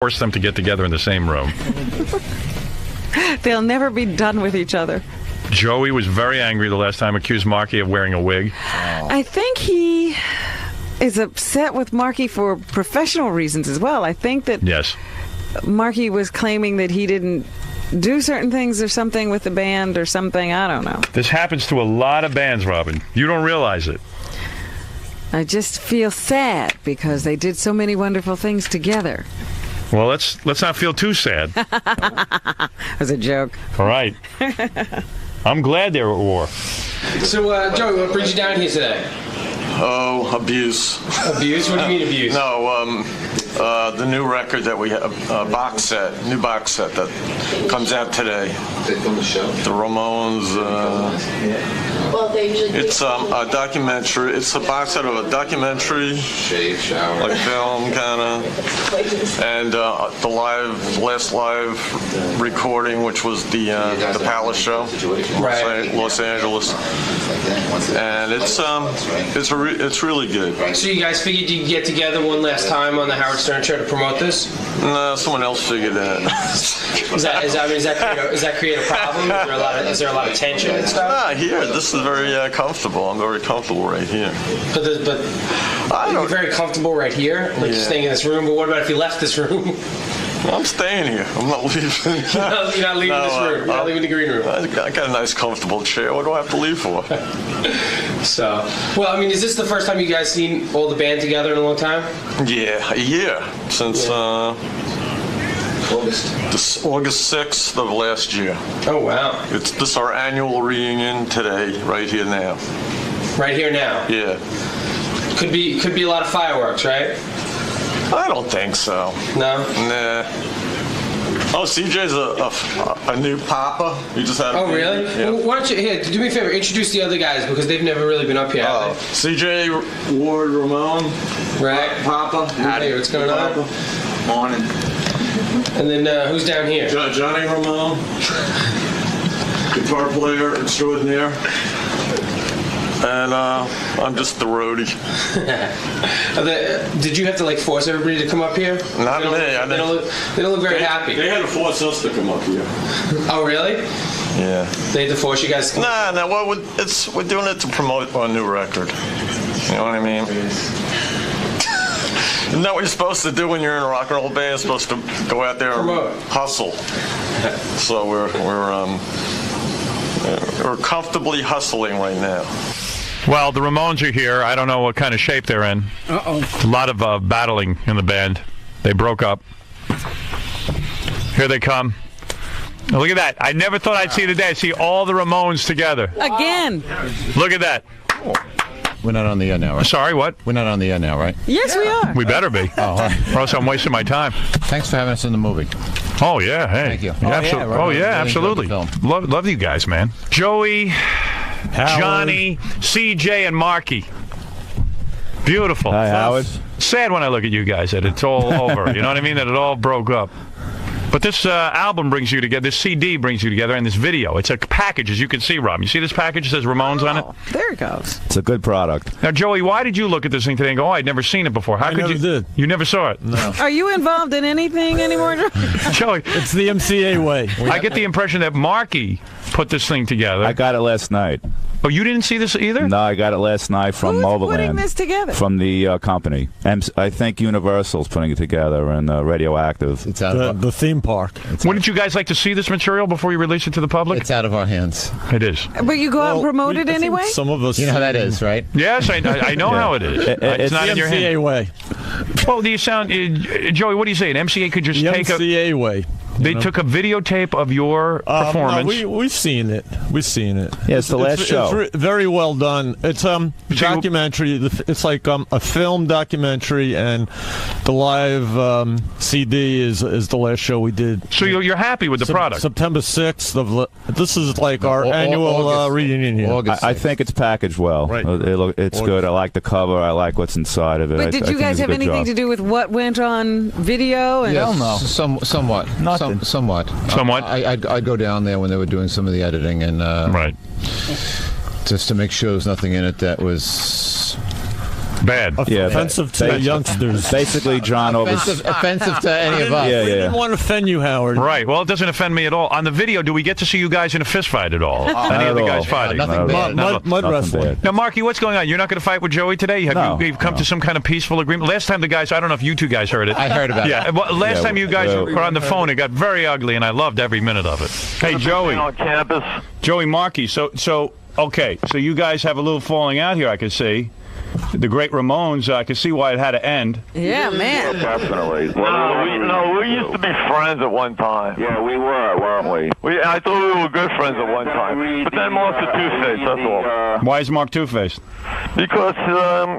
force them to get together in the same room. They'll never be done with each other. Joey was very angry the last time, accused Marky of wearing a wig. I think he is upset with Marky for professional reasons as well. I think that Yes. Marky was claiming that he didn't do certain things or something with the band or something. I don't know. This happens to a lot of bands, Robin. You don't realize it. I just feel sad because they did so many wonderful things together. Well, let's not feel too sad. It was a joke. All right. I'm glad they were at war. So, Joey, what brings you down here today? Oh, abuse. Abuse? What do you mean abuse? No, the new record that we have, new box set that comes out today. The Ramones. It's a documentary. It's a box set of a documentary, like film kind of, and the last live recording, which was the Palace show, Right. Los Angeles, and it's really good. So you guys figured you'd get together one last time on the Howard Stern show to promote this? No, someone else figured that. Does that create a problem? Is there a lot of tension and stuff? Here, this is very comfortable. I'm very comfortable right here. But you're very comfortable right here, like just staying in this room. But what about if you left this room? I'm staying here. I'm not leaving. You're not leaving this room. You're not leaving the green room. I got a nice, comfortable chair. What do I have to leave for? So, well, I mean, is this the first time you guys seen all the band together in a long time? Yeah, a year since August 6th of last year. Oh wow! This is our annual reunion today, right here now. Right here now. Yeah. Could be a lot of fireworks, right? I don't think so. No. Nah. Oh, CJ's a new papa. He just had. Oh really? Yeah. Well, why don't you do me a favor? Introduce the other guys because they've never really been up here. Oh, CJ Ward Ramon. Right. Papa. Hey, what's going on? Morning. And then who's down here? Johnny Ramone, guitar player extraordinaire, and I'm just the roadie. Did you have to force everybody to come up here? Not me. They don't look very happy. They had to force us to come up here. Oh really? Yeah. They had to force you guys to come up? Nah. Well, we're doing it to promote our new record. You know what I mean? Isn't that what you're supposed to do when you're in a rock and roll band? You're supposed to go out there and hustle. So we're comfortably hustling right now. Well, the Ramones are here. I don't know what kind of shape they're in. Uh-oh. A lot of battling in the band. They broke up. Here they come. Now, look at that. I never thought I'd see the day. I see all the Ramones together. Again. Look at that. We're not on the air now, right? Sorry, what? We're not on the air now, right? Yes, we are. We better be. Or else I'm wasting my time. Thanks for having us in the movie. Oh, yeah. Hey. Thank you. Absolutely. Love you guys, man. Joey, Johnny, CJ, and Marky. Beautiful. Hi, Howard. Sad when I look at you guys that it's all over. You know what I mean? That it all broke up. But this album brings you together. This CD brings you together, and this video. It's a package, as you can see, Rob. You see this package? It says Ramones on it. There it goes. It's a good product. Now, Joey, why did you look at this thing today and go, "Oh, I'd never seen it before"? How could never you? did. You never saw it. No. Are you involved in anything anymore? Joey, It's the MCA way. I get the impression that Marky put this thing together. I got it last night. Oh, you didn't see this either? No, I got it last night from Who's Mobile putting Land. this together? From the company. I think Universal's putting it together, and Radioactive. It's out of The theme park. Wouldn't you guys like to see this material before you release it to the public? It's out of our hands. It is. But you go out and promote it I think anyway? Some of us. You know how that is, right? Yes, I know how it is. It's not the in your hand. MCA way. Well, do you sound, Joey? What do you say? An MCA could just The take MCA way. They took a videotape of your performance. No, we've seen it. We've seen it. Yeah, it's the last show. It's very well done. It's documentary. It's like a film documentary, and the live CD is the last show we did. So you're happy with the product? September 6th. This is like our annual reunion here. I think it's packaged well. Right. It's good. I like the cover. I like what's inside of it. But did you guys have anything to do with what went on video? And Hell no. Somewhat. Nothing. Somewhat. Somewhat? I'd go down there when they were doing some of the editing and right. just to make sure there was nothing in it that was Bad. Yeah, Offensive to the youngsters. Basically, John Offensive to any of us. Yeah, We yeah. didn't want to offend you, Howard. Right. Well, it doesn't offend me at all. On the video, do we get to see you guys in a fist fight at all? Any Not of the at guys all. fighting? nothing bad. Mud Nothing wrestling. bad. Now, Marky, what's going on? You're not going to fight with Joey today? No, You've come to some kind of peaceful agreement? Last time the guys, I don't know if you two guys heard it. I heard about Yeah. it. Well, last Yeah, time you guys well- were on the phone, it got very ugly, and I loved every minute of it. Hey, Joey. On campus. Joey Markey. So okay. So you guys have a little falling out here, I can see. The Great Ramones, I can see why it had to end. Yeah, man. Definitely. We used to be friends at one time. Yeah, we were, weren't we? I thought we were good friends at one time. But then Mark's a two-faced, that's all. Why is Mark two-faced? Because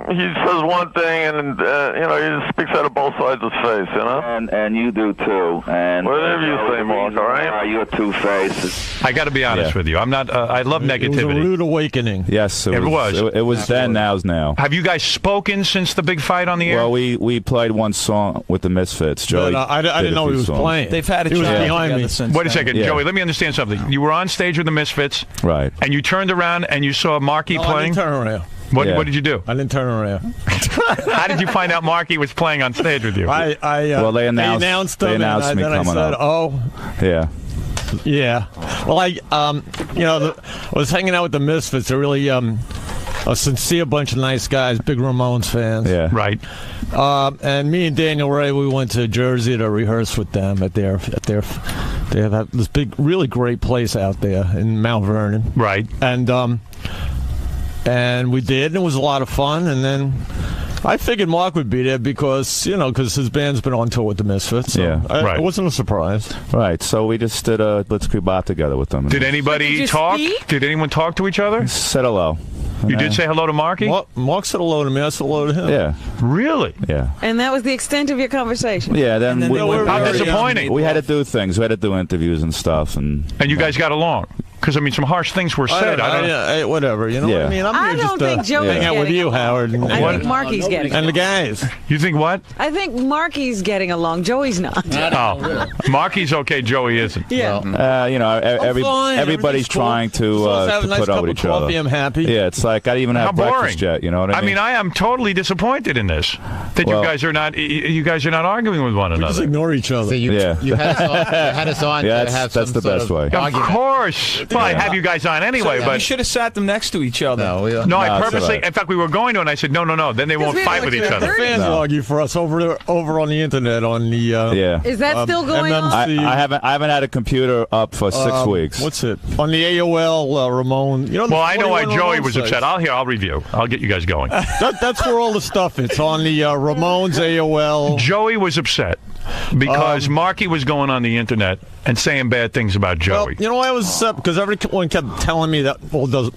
he says one thing and, he just speaks out of both sides of his face, you know? And you do too. And Whatever you say, Mark, all right? You're two-faced. I got to be honest Yeah. with you. I'm not. I love It was a negativity. rude awakening. Yes, It was. It was then, now's now. Have you guys spoken since the big fight on the air? Well, we played one song with the Misfits. Joey, But, I did didn't a know few he was songs. playing. They've had a He was chat behind together me. since Wait a then. second, Yeah. Joey. Let me understand something. You were on stage with the Misfits, Right. and you turned around and you saw Marky No, I playing. didn't turn around. What Yeah. did you do? I didn't turn around. How did you find out Marky was playing on stage with you? Well, they announced- they him, announced and me then coming I said, up. "Oh, Yeah. yeah." Well, I was hanging out with the Misfits. They're really a sincere bunch of nice guys, big Ramones fans. Yeah. Right. And me and Daniel Ray, we went to Jersey to rehearse with them at their. They have this big, really great place out there in Mount Vernon. Right. And we did, and it was a lot of fun. And then I figured Mark would be there because his band's been on tour with the Misfits. So Yeah. Right. It wasn't a surprise. Right. So we just did a Blitzkrieg Bop together with them. Did anybody Did you talk? speak? Did anyone talk to each other? Said hello. You did say hello to Marky? Mark said hello to me. I said hello to him. Yeah. Really? Yeah. And that was the extent of your conversation. Yeah. Then And then they went How very, disappointing. we had to do things. We had to do interviews and stuff. And And you guys got along? Because, I mean, some harsh things were said. I don't know. Hey, whatever. You know what Yeah. I mean? I'm I here don't just think to Joey's hang out with getting you, along. Howard. I What? think Marky's getting And the along. guys. You think what? I think Marky's getting along. Joey's not. Oh. Marky's okay, Joey isn't. Yeah. Fine. everybody's Everything's cool. trying to As long as I have a nice put cup over of each other. coffee, I'm happy. Yeah, it's like I didn't even How have boring. breakfast yet. You know what I mean? I am totally disappointed in this. That Well- you guys are not arguing with one Just another. ignore each other. So you had us on Yeah, to have that's some the best sort way. of Of argument. course. Well, I have you guys on anyway, You but should have sat them next to each other. No, no, I No, it's purposely. all right. In fact, we were going to, and I said, no. Then they won't we fight were with each like other. The fans No. argue for us over on the internet on the Yeah. Is that still going on? I haven't had a computer up for 6 weeks. What's it on the AOL Ramon? You know. The Well, I know why 41 Joey Ramon was sites. upset. I'll review. I'll get you guys going. That's where all the stuff is. It's on the Ramones AOL. Joey was upset because Marky was going on the internet and saying bad things about Well, Joey. you know why I was upset? Because everyone kept telling me that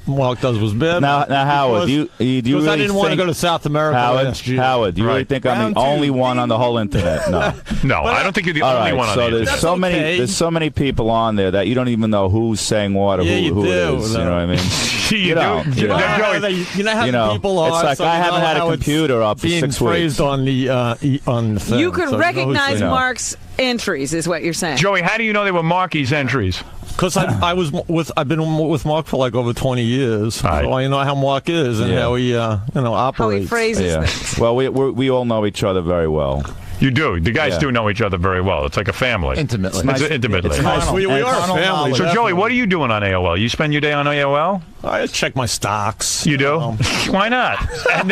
Mark does was bad. Now, Howard, do you because I really didn't want to think- go to South America last year. Howard, do you really Right. think I'm Round the two. only one on the whole internet? No. No, I don't think you're the All only right, one on so the there's internet. so many. okay. There's so many people on there that you don't even know who's saying what or Yeah, who, you who it do, is. though. You know what I mean? You know, do? you know. Joey, You know how You the know, people are. it's like so I you haven't know had a how it's computer up for being 6 phrased weeks. on the on the thing. You could So recognize saying. Mark's entries, is what you're saying. Joey, how do you know they were Marky's entries? Because I've been with Mark for like over 20 years, Right. so I know how Mark is and Yeah. how he operates. How he phrases Yeah. things. Well, we all know each other very well. You do. The guys Yeah. do know each other very well. It's like a family. Intimately. It's intimately. It's nice. We are a family. So, Joey, what are you doing on AOL? You spend your day on AOL? I check my stocks. You do? Why not? And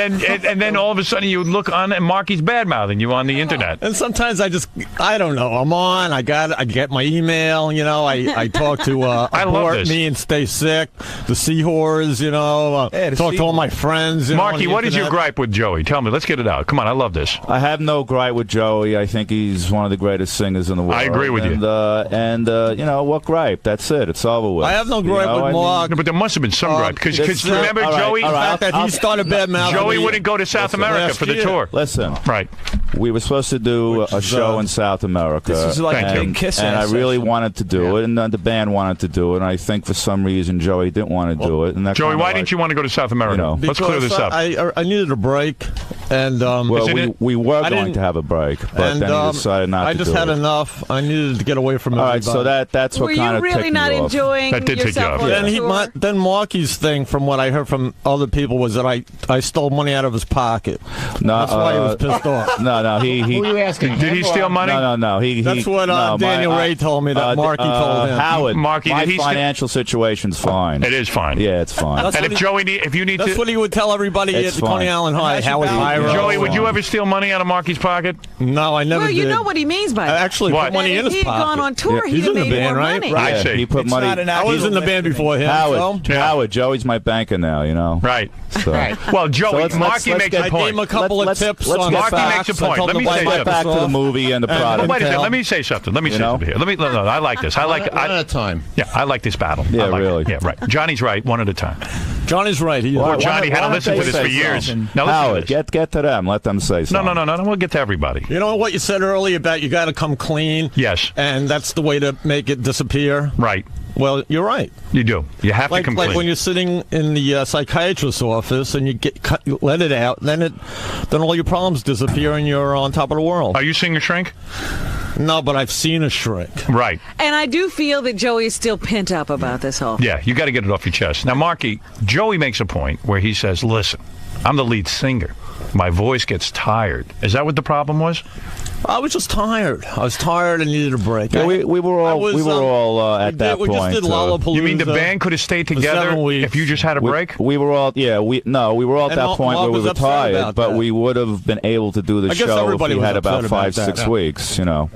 then all of a sudden you look on and Marky's bad-mouthing you on the internet. And sometimes I don't know. I'm on. I get my email. I talk to I love Abort this. Me and Stay Sick, the Seahorse. Yeah, the talk to all my friends. Marky, what is your gripe? gripe with Joey? Tell me. Let's get it out. Come on. I love this. I have no gripe with Joey. I think he's one of the greatest singers in the world. I agree with you. And you know what gripe? That's it. It's over with. I have no gripe You know, with I mean, Mark. No, but there must have been some gripe. Because remember, all right, Joey? all right. The fact that he started bad mouth. Joey wouldn't go to South America last for the year. tour. Listen, Right. We were supposed to do a show in South America. This is like and, a kiss and I ass really session. wanted to do it, and the band wanted to do it, and I think for some reason Joey didn't want to do it. And that Joey, kinda why didn't you want to go to South America? Let's clear this up. I needed a break, and well, we were going to have a break, but then he decided not to do it. I just had enough. I needed to get away from All right, everybody. so that's what kind of Were you really ticked not me off. enjoying That did tick you yourself off, on yeah. the tour? Then Marky's thing, from what I heard from other people, was that I stole money out of his pocket. No, That's why he was pissed off. No, he. Who are you asking? Did he steal money? No. That's what Daniel Ray told me that Marky told him. Howard, Marky, my did he steal- financial situation's fine. It is fine. Yeah, it's fine. That's And what if he- Joey, if you need That's to, what he would tell everybody It's at the Coney fine. Island High. Howard Pyro. Joey, would you ever steal money out of Marky's pocket? No, I never Well, you did. know what he means by I that. actually What? put money in If his he had pocket. gone on tour, He's he'd have in the made band, more right? money. I see. He put It's money. not an I was in the band before him. Howard, so- Howard, Joey's my banker now. You know. Right. So. Well, Joey, let's Marky makes get- a I point. gave him a couple of Let's- tips let's on get Marky back- makes a stocks. I point. told Let him me to buy say my Get back to the stocks. movie and the product. Wait a second. Intel. Let me say something. Let me say something here. No. I like this. I like. One at a time. Yeah, I like this battle. Yeah, I like really. It. Yeah, right. Johnny's right. One at a time. Johnny's right. He is. Why- Johnny had to don't listen they to this say for years. something? Now listen to Howard, this. get to them. Let them say something. No. We'll get to everybody. You know what you said earlier about you got to come clean? Yes. And that's the way to make it disappear? Right. Well, you're right. You do. You have to Like complete. when you're sitting in the psychiatrist's office and you you let it out, then all your problems disappear and you're on top of the world. Are you seeing a shrink? No, but I've seen a shrink. Right. And I do feel that Joey is still pent up about this whole thing. Yeah, you got to get it off your chest. Now, Marky, Joey makes a point where he says, listen, I'm the lead singer. My voice gets tired. Is that what the problem was? I was just tired. I was tired and needed a break. Yeah, we were all at that we point. just did Lollapalooza. You mean the band could have stayed for together 7 weeks. if you just had a break? We were all we were all at And that Mark point where we was were upset tired, about but that. we would have been able to do the I guess show if everybody we was had about upset 5, about 6 that. weeks. You know,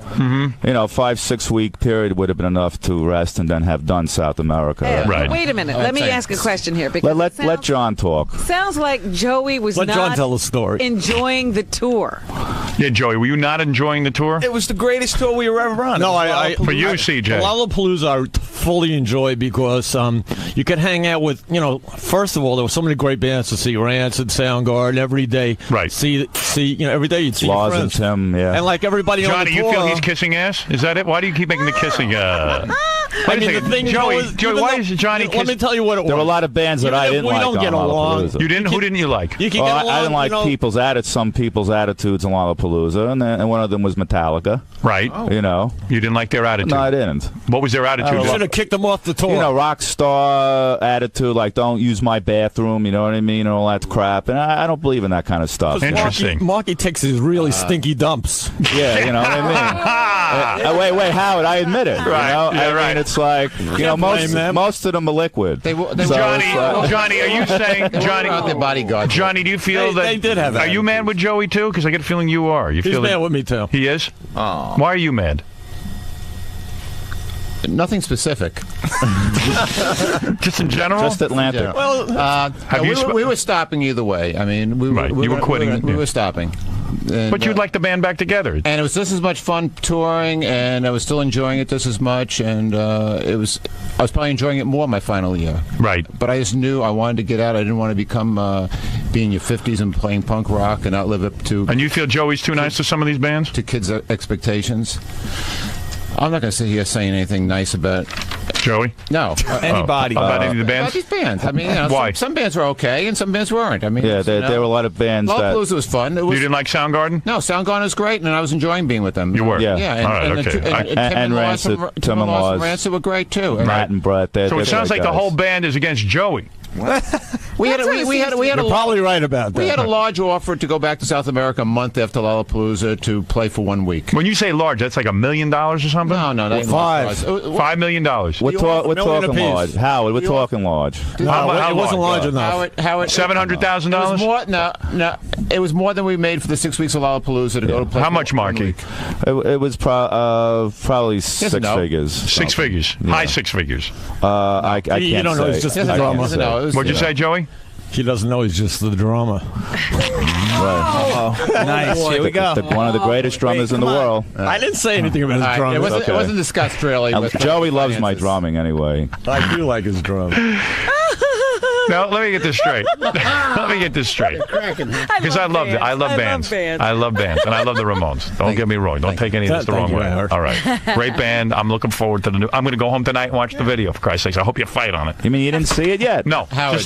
5-6 week period would have been enough to rest and then have done South America. Hey, Right. Wait a minute. Let me ask a question here. Because Let John talk. sounds like Joey was Let not John tell the story. enjoying the tour. Yeah, Joey, were you not enjoying the tour? It was the greatest tour we were ever on. No, For you, CJ. Lollapalooza I fully enjoy because you could hang out with, first of all, there were so many great bands to see. Rancid, Soundgarden, every day. Right. See, every day you'd see your Laws and friends. Tim, yeah. And like everybody on Johnny, the you tour. feel he's kissing ass? Is that it? Why do you keep making the kissing? Wait a the second. thing, Joey, is, Joey, even why though- is Johnny Let me kissing? tell you what it was. There were a lot of bands that Even I if didn't we like don't on get along, Lollapalooza. You didn't? Who didn't you like? You can Well, get along, I didn't like some people's attitudes in Lollapalooza, and one of them was Metallica. Right. You know, You didn't like their attitude? no, I didn't. What was their attitude? You should have kicked them off the tour. Rock star attitude, like don't use my bathroom, you know what I mean, and all that crap. And I don't believe in that kind of stuff. Interesting. Marky takes his really stinky dumps. Yeah, you know what I mean. Wait, Howard, I admit it. Right, You know? yeah, I right. mean, it's like most of them are liquid. Johnny, are you saying, Johnny? Their bodyguard. Johnny, do you feel that they did have Are you mad with Joey too? Because I get a feeling you are. You He's feel mad that with me too. he is? Why are you mad? Nothing specific. Just in general? Just Atlantic. Well, Have you we were stopping either way. I mean, we Right, you were quitting. We were stopping. And, But you'd like the band back together. And it was just as much fun touring, and I was still enjoying it just as much. And I was probably enjoying it more my final year. Right. But I just knew I wanted to get out. I didn't want to become be in your 50s and playing punk rock and not live up to. And you feel Joey's too nice to some of these bands? To kids' expectations. I'm not going to sit here saying anything nice about Joey. No, anybody about any of the bands. About these bands. I mean, Why? Some bands were okay and some bands weren't. I mean, Yeah, there were a lot of bands that. Lollapalooza was fun. You didn't like Soundgarden? No, Soundgarden was great, and I was enjoying being with them. You were? Yeah. Yeah, All right, okay. And Rancid, Tim and Laws from Rancid were great too. Matt and Brett. So it sounds like the whole band is against Joey. We had You're probably right about that. We had a large offer to go back to South America a month after Lollapalooza to play for 1 week. When you say large, that's like $1 million or something? No, that $5 million. We're talking large. Howard, we're talking large. How it wasn't large enough. Howard, $700,000? No, it was more than we made for the 6 weeks of Lollapalooza to go to play. How much, Marky? It was probably six figures. 6 figures. Yeah. High 6 figures. I can't You don't know, say. it's just the I can't drama. say. No, it was- What'd you say, Joey? He doesn't know he's just the drama. Nice. Here we go. One of the greatest drummers in the world. I didn't say anything about his All right, drama. it wasn't discussed really. with Joey loves my finances. drumming anyway. I do like his drum. No, let me get this straight. Let me get this straight. Because I love bands. I love bands, and I love the Ramones. Don't get me wrong. Don't take any of this the wrong way. All right. Great band. I'm looking forward to the new. I'm going to go home tonight and watch the video, for Christ's sakes. I hope you fight on it. You mean you didn't see it yet? No. Howard.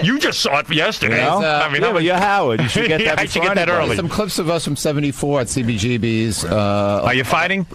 You just saw it yesterday. You know? I mean, yeah, but you're Howard. You should get that I should get that early. Some clips of us from '74 at CBGB's. Are you fighting?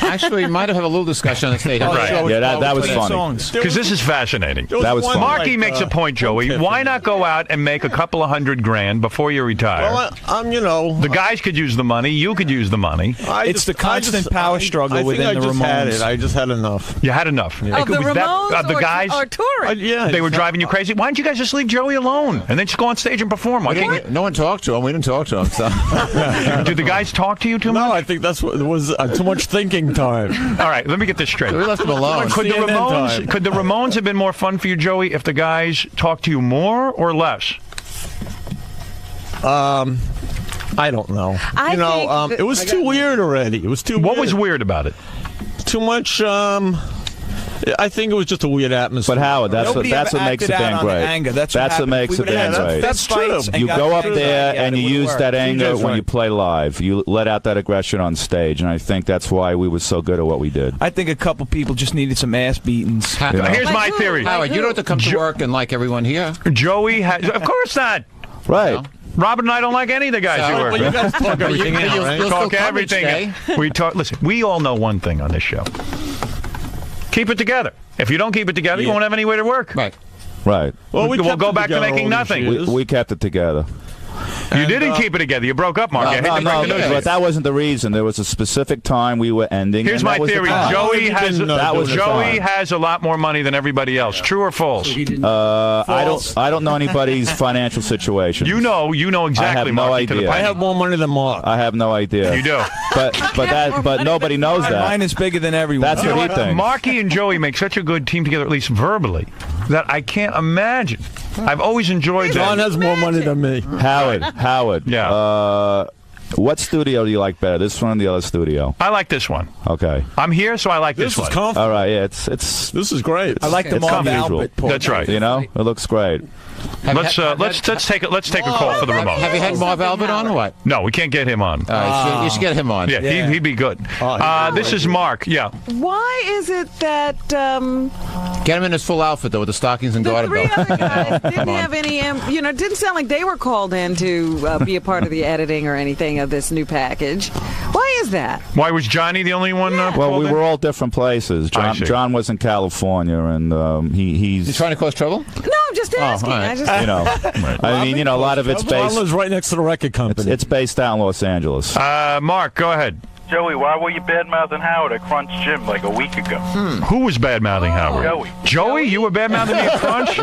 Actually, we might have a little discussion on the stage. Right. Yeah, that was funny. Because this is fascinating. That was fun. Marky makes a point, Joey. Why not go out and make a couple of $100,000 before you retire? Well, you know, the guys could use the money. You could use the money. It's the constant power struggle within the Ramones. I just had enough. You had enough. Of the Ramones the guys or touring? Yeah, they were driving you crazy. Why don't you guys just leave Joey alone and then just go on stage and perform? No one talked to him. We didn't talk to him. So. Do the guys talk to you too much? No, I think that's what it was. Too much thinking time. All right, let me get this straight. We left him alone. Could the Ramones have been more fun for you, Joey, if the guys talked to you more or less? I don't know. It was too weird already. It was too. What was weird about it? Too much. I think it was just a weird atmosphere. But Howard, that's what makes the band great. That's what makes the band great. That's true. You go up there and you use that anger when you play live. You let out that aggression on stage, and I think that's why we were so good at what we did. I think a couple people just needed some ass beatings. Here's my theory. Howard, you don't have to come to work and like everyone here. Joey has, of course not. Right. No. Robin and I don't like any of the guys who work. Well, you guys talk everything out, right? Talk everything. We talk. Listen, we all know one thing on this show. Keep it together. If you don't keep it together, you won't have anywhere to work. Right. Right. Well, we'll go back to making nothing. We kept it together. You didn't keep it together. You broke up, Mark. No, but that wasn't the reason. There was a specific time we were ending. Here's my theory. Joey has a lot more money than everybody else. True or false? I don't know anybody's financial situation. You know exactly. I have no idea. I have more money than Mark. I have no idea. You do. But nobody knows that. Mine is bigger than everyone. That's what he thinks. Marky and Joey make such a good team together, at least verbally, that I can't imagine. I've always enjoyed that. John has more money than me. Howard. Yeah. What studio do you like better, this one or the other studio? I like this one. Okay. I'm here, so I like this one. This is comfortable. All right, yeah, this is great. I like the Marv Albert part. That's right. You know, it looks great. Let's take a call for the remote. Have you had Marv Albert on or what? No, we can't get him on. You should get him on. Yeah, he'd be good. This is Mark. Yeah. Why is it that get him in his full outfit though, with the stockings and garter belt? The three other guys didn't have any? It didn't sound like they were called in to be a part of the editing or anything of this new package. Why is that? Why was Johnny the only one? Well, we were all different places. John was in California, and he's. You trying to cause trouble? No, I'm just asking. Right. I mean, a lot of it's based. John lives right next to the record company. It's based out in Los Angeles. Mark, go ahead. Joey, why were you bad-mouthing Howard at Crunch Gym like a week ago? Who was bad-mouthing Howard? Joey, you were bad-mouthing me at Crunch?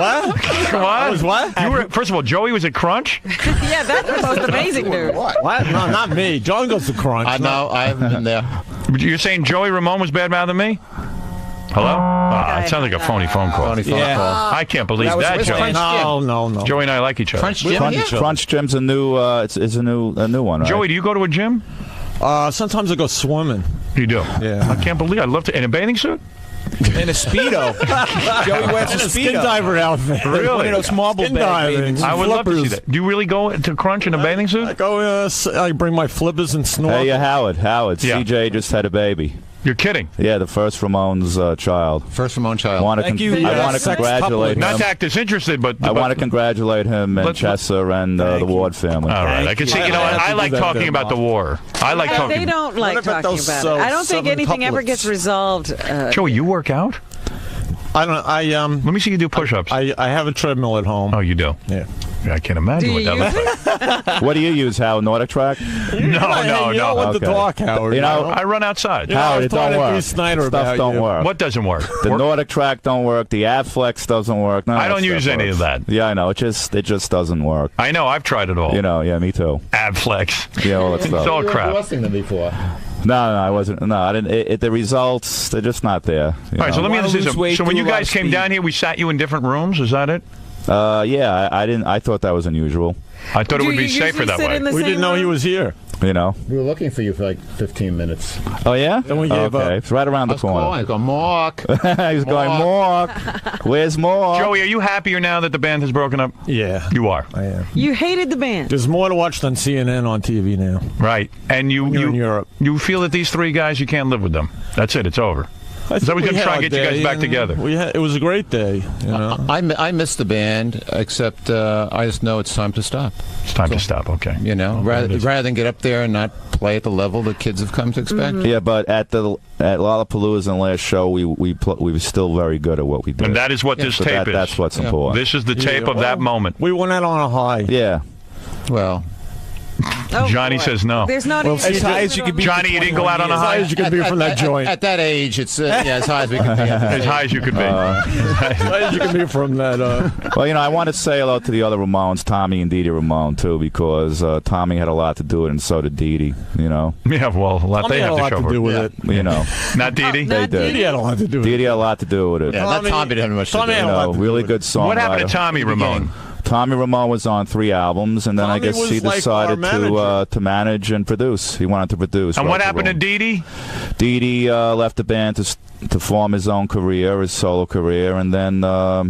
What? You were, first of all, Joey was at Crunch? Yeah, that's the most amazing news. What? No, not me. John goes to Crunch. I know. I haven't been there. You're saying Joey Ramone was bad-mouthing me? Hello? It sounds like a phony phone call. I can't believe that, Joey. No. Joey and I like each other. Crunch Gym's a new. It's a new one. Right? Joey, do you go to a gym? Sometimes I go swimming. You do? Yeah. I can't believe. I'd love to. In a bathing suit? In a Speedo. Joey wears a Speedo. Skin diver outfit. Really? One of those marble diving. I would love to see that. Do you really go to Crunch in a bathing suit? I go. I bring my flippers and snorkel. Hey, Howard. CJ just had a baby. You're kidding? Yeah, the first Ramones child. First Ramone child. Thank you. I want to congratulate him. Not to act disinterested, but I want to congratulate him and Chessa and the Ward family. All right, I can see. I like talking about the war. I like talking. They don't like talking about it. I don't think anything ever gets resolved. Joey, you work out? I don't. Let me see you do push-ups. I have a treadmill at home. Oh, you do? Yeah. I can't imagine what that looks like. What do you use, Howard? Nordic Track? No. You don't want to talk, Howard. I run outside. Howard, it don't work. Stuff don't work. What doesn't work? The Nordic Track don't work. The Abflex doesn't work. I don't use any of that. Yeah, I know. It just doesn't work. I know. I've tried it all. Yeah, me too. Abflex. Yeah, all that stuff. It's all crap. You were listening to me before. No, I wasn't. No, I didn't. The results, they're just not there. All right, so let me ask you something. So when you guys came down here, we sat you in different rooms. Is that it? Yeah, I didn't. I thought that was unusual. I thought it would be safer that way. We didn't know he was here. You know. We were looking for you for like 15 minutes. Oh yeah. Then we gave up. It's right around the corner. I go, Mark. He's going, Mark. Where's Mark? Joey, are you happier now that the band has broken up? Yeah. You are. I am. You hated the band. There's more to watch than CNN on TV now. Right. And You're in Europe. You feel that these three guys, you can't live with them. That's it. It's over. So we're going to try and get you guys back together. It was a great day. You know? I miss the band, except I just know it's time to stop. It's time to stop, okay. You know, rather than get up there and not play at the level the kids have come to expect. Yeah, but at Lollapalooza and last show, we were still very good at what we did. And that is what this tape is. That's what's important. This is the tape of that moment. We went out on a high. Yeah. Well. Johnny says no. There's not as high as you could be. Johnny, you didn't go out on a high? As high as you could be from that joint. At that age, it's as high as we could be. As high as you could be. As high as you could be from that. Well, you know, I want to say hello to the other Ramones, Tommy and Dee Dee Ramone, too, because Tommy had a lot to do with it, and so did Dee Dee, you know. Yeah, well, Tommy had a lot to do with it. You know. Not Dee Dee? They did. Dee Dee had a lot to do with it. Dee Dee had a lot to do with it. Yeah, not Tommy didn't have much to do with it. had a lot to do Really with good songwriter. What happened to Tommy Ramone? Tommy Ramone was on 3 albums, and then Tommy I guess was he like decided our to manage and produce. He wanted to produce. And right what the happened to room. Dee Dee? Dee Dee left the band to form his own career, his solo career, and then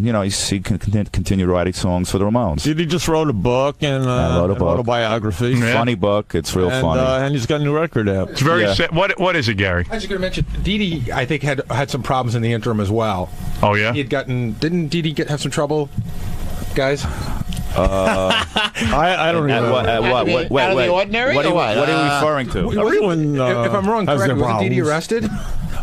you know he continued writing songs for the Ramones. Did he just wrote a book and wrote a book. autobiography? Yeah. Funny book. It's real funny. And he's got a new record out. It's very sad. What is it, Gary? I was just going to mention, Dee Dee, I think, had some problems in the interim as well. Oh, yeah? He had didn't Dee Dee have some trouble, guys? I don't remember. Out of the ordinary? What are you referring to? Everyone, if I'm wrong, has correct, their was Dee Dee problems. arrested?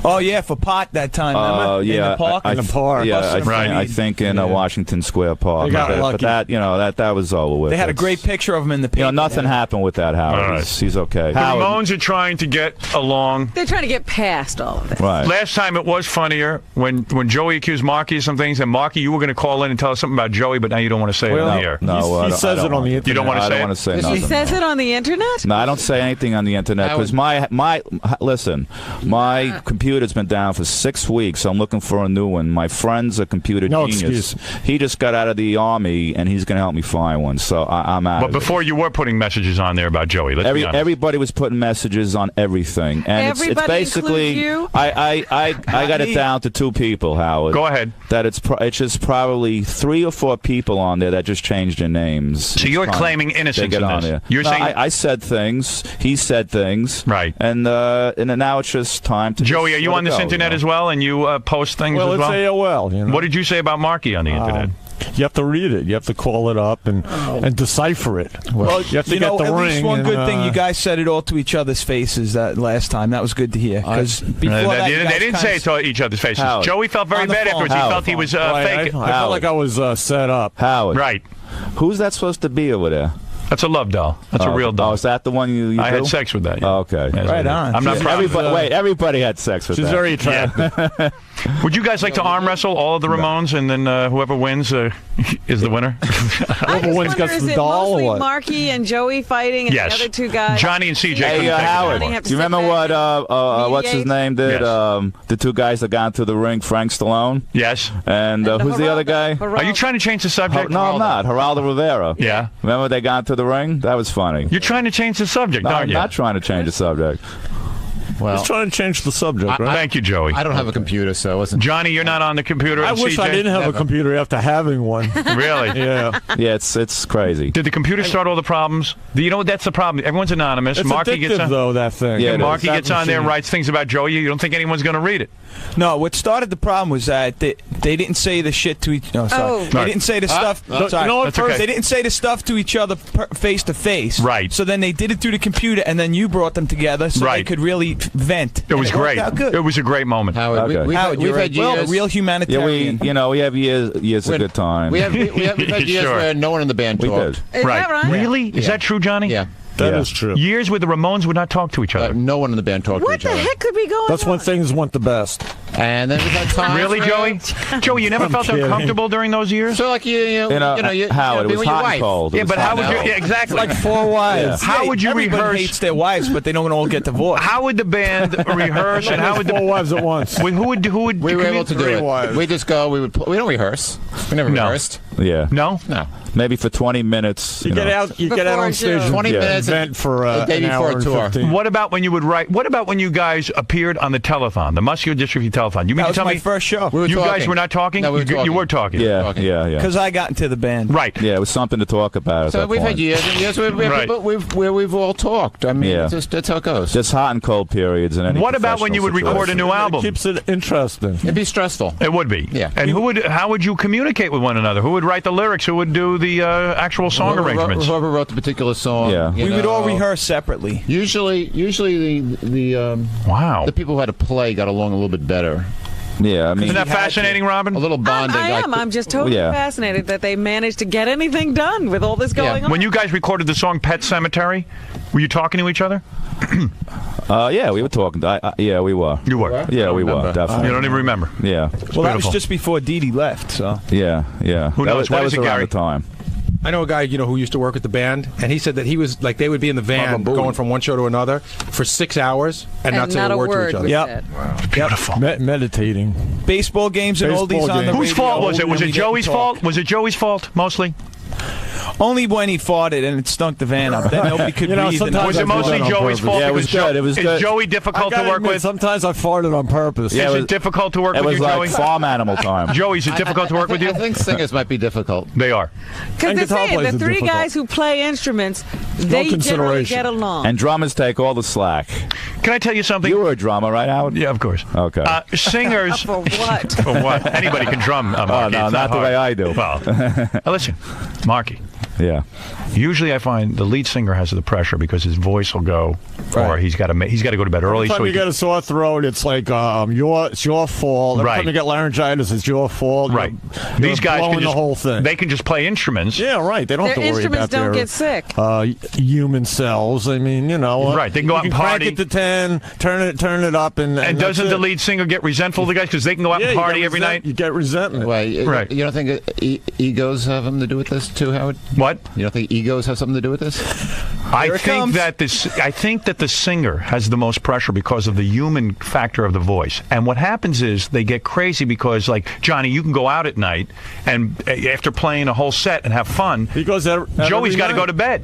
Oh yeah, for pot that time. Remember? Yeah, in the park. In the park. Yeah, Right. I think in Washington Square Park. They got but lucky. that, you know, that was over with. They had a It's- great picture of him in the paper. You know, nothing happened with that, Howard. All right. He's okay. The Ramones are trying to get along. They're trying to get past all of this. Right. Last time it was funnier when Joey accused Marky of some things, and Marky, you were going to call in and tell us something about Joey, but now you don't want to say it on the air. No, he says it on the internet. You don't want to I say don't it? want to say He nothing. says it on the internet? No, I don't say anything on the internet because my computer's been down for 6 weeks. So I'm looking for a new one. My friend's a computer genius. Excuse. He just got out of the army and he's going to help me find one. So I'm out. But before you were putting messages on there about Joey. Let's be honest. Everybody was putting messages on everything, and it's Everybody basically includes you? I got it down to 2 people, Howard. Go ahead. That it's just probably 3 or 4 people on there that just changed their names. So you're claiming innocence get in on this. there. You're saying I said things. He said things. Right. And now it's just time to. Joey, are you let on it this go, internet you know? as well, and you post things Well, as it's well? AOL. You know? What did you say about Marky on the internet? You have to read it. You have to call it up and decipher it. Well, you have to get know, the at ring. least one and, good thing, you guys said it all to each other's faces that last time. That was good to hear. Because before that, you guys they didn't say it to each other's faces. Howard. Joey felt very On the bad phone. afterwards. He Howard. felt he was I fake. felt like I was set up. Howard. Right. Who's that supposed to be over there? That's a love doll. That's a real doll. Oh, is that the one you I do? had sex with that. Yeah. Oh, okay. Yes, Right on. I'm not proud of it. Everybody had sex with She's that. very attractive. Would you guys like to arm wrestle all of the Ramones, and then whoever wins is the winner? Whoever wins gets Is the it doll or mostly what? Marky and Joey fighting and Yes. the other 2 guys? Johnny and CJ. Hey, couldn't take it Howard, anymore. have to do you sit remember back what what's his mediate? name did? Yes. The 2 guys that got into the ring, Frank Stallone, Yes. and who's the other guy? Are you trying to change the subject? No, I'm not. Geraldo Rivera. Yeah. Remember they got into the ring? That was funny. You're trying to change the subject, No, aren't I'm you? not trying to change the subject. Well, He's trying to change the subject, right? Thank you, Joey. I don't have a computer, so I wasn't. Johnny, you're not on the computer. I and wish CJ? I didn't have a computer after having one. Really? Yeah. Yeah, it's crazy. Did the computer start all the problems? You know, that's the problem. Everyone's anonymous. It's Marky addictive, gets on. though, that thing. Yeah, it is. Marky That gets on there and machine. writes things about Joey. You don't think anyone's going to read it? No, what started the problem was that they didn't say the shit to each. No, sorry, Oh. they didn't say the stuff. Sorry, you know what, That's okay. they didn't say the stuff to each other face to face. Right. So then they did it through the computer, and then you brought them together so they Right. could really vent. It was And great. worked out good. It was a great moment. Howard, Okay. we've Howard, you're had a years. real Yeah, humanitarian. we have years of good time. We've had years Sure. where no one in the band We talked. did. Is Right. that right? Really? Is that true, Johnny? Yeah. That Yeah. is true. Years where the Ramones would not talk to each other. No one in the band talked to What each the other. heck could be going That's on? when things went the best. And then we've had times Really, where- Joey? Joey, you never I'm felt kidding. uncomfortable during those years? So like you Howard, be it was with your hot wife. and cold. It Yeah, was but hot how and would you? cold. Yeah, exactly. Like 4 wives. How would you Everybody rehearse? hates their wives, but they don't all get divorced. How would the band rehearse, and how would the 4 wives at once. who would We were able to do Three it. wives. We just go. We don't rehearse. We never No. rehearsed. Yeah. No? No. Maybe for 20 minutes. You get out on stage. 20 minutes event for a day an before hour a tour. and 15. What about when you would write? What about when you guys appeared on the telethon, the Muscular Dystrophy telethon? You mean That to was tell my me first show. We were you guys talking. were not talking? No, we were talking. You were talking. Yeah. Because I got into the band. Right. Yeah, it was something to talk about at So that we've point. had years and years where we've all talked. I mean, Yeah. that's how it goes. Just hot and cold periods and any What about when you would professional record a new situation. album? It keeps it interesting. It'd be stressful. It would be. Yeah. And how would you communicate with one another? Who would write the lyrics? Who would do the actual song arrangements? Whoever wrote the particular song. Yeah. you We would all know. rehearse separately. Usually Wow. the people who had to play got along a little bit better. Yeah, I mean, Isn't that fascinating, Robin? A little bonding. I am. I'm just totally Yeah. fascinated that they managed to get anything done with all this going on. When you guys recorded the song Pet Cemetery, were you talking to each other? yeah, we were talking. Yeah, we were. You were? Yeah, we were, definitely. You don't even remember? Yeah. Well, that was beautiful. just before Dee Dee left, so. Yeah. Who knows? That What was is it, around Gary? the time. I know a guy, who used to work with the band, and he said that he was like they would be in the van going from one show to another for 6 hours and not say a word to each other. was Yep. said. Wow. Beautiful. Meditating. Baseball games and Baseball oldies on the games. Whose radio. fault was it? Was and it we didn't Joey's talk. fault? Was it Joey's fault, mostly? Only when he farted and it stunk the van up. Then nobody could breathe. sometimes Was I it do mostly that on Joey's purpose. fault? Yeah, it was Because good. It was is good. Joey I difficult to gotta work admit, with? sometimes I farted on purpose. Yeah, Is it it was- difficult to work It with was you, like Joey? farm animal time. Joey, is it difficult to work with you? I think singers might be difficult. They are. Because And they're guitar saying players the are three difficult. guys who play instruments, they generally consideration. get along. And drummers take all the slack. Can I tell you something? You were a drummer, right, Howard? Yeah, of course. Okay. Singers. For what? For what? Anybody can drum, Marky. no, It's not the hard. way I do. Well, listen, Marky. Yeah. Usually, I find the lead singer has the pressure because his voice will go, or he's got to go to bed early. Every time So you get a sore throat, it's like it's your fault. Every Right. time you get laryngitis, it's your fault. right. You're These guys blowing can just the whole thing. They can just play instruments. Yeah, right. They don't Their have to worry instruments about don't their get sick. human cells. I mean, Right, they can go out you and crank party. it to 10, turn it up, and And that's doesn't the it. lead singer get resentful of the guys because they can go out Yeah, and you party get every night? You get resentment. Wait, Right. You don't think egos have something to do with this too, Howard? What? You don't think egos have something to do with this? I think that the singer has the most pressure because of the human factor of the voice. And what happens is they get crazy because, like, Johnny, you can go out at night and after playing a whole set and have fun, Because Joey's got to go to bed.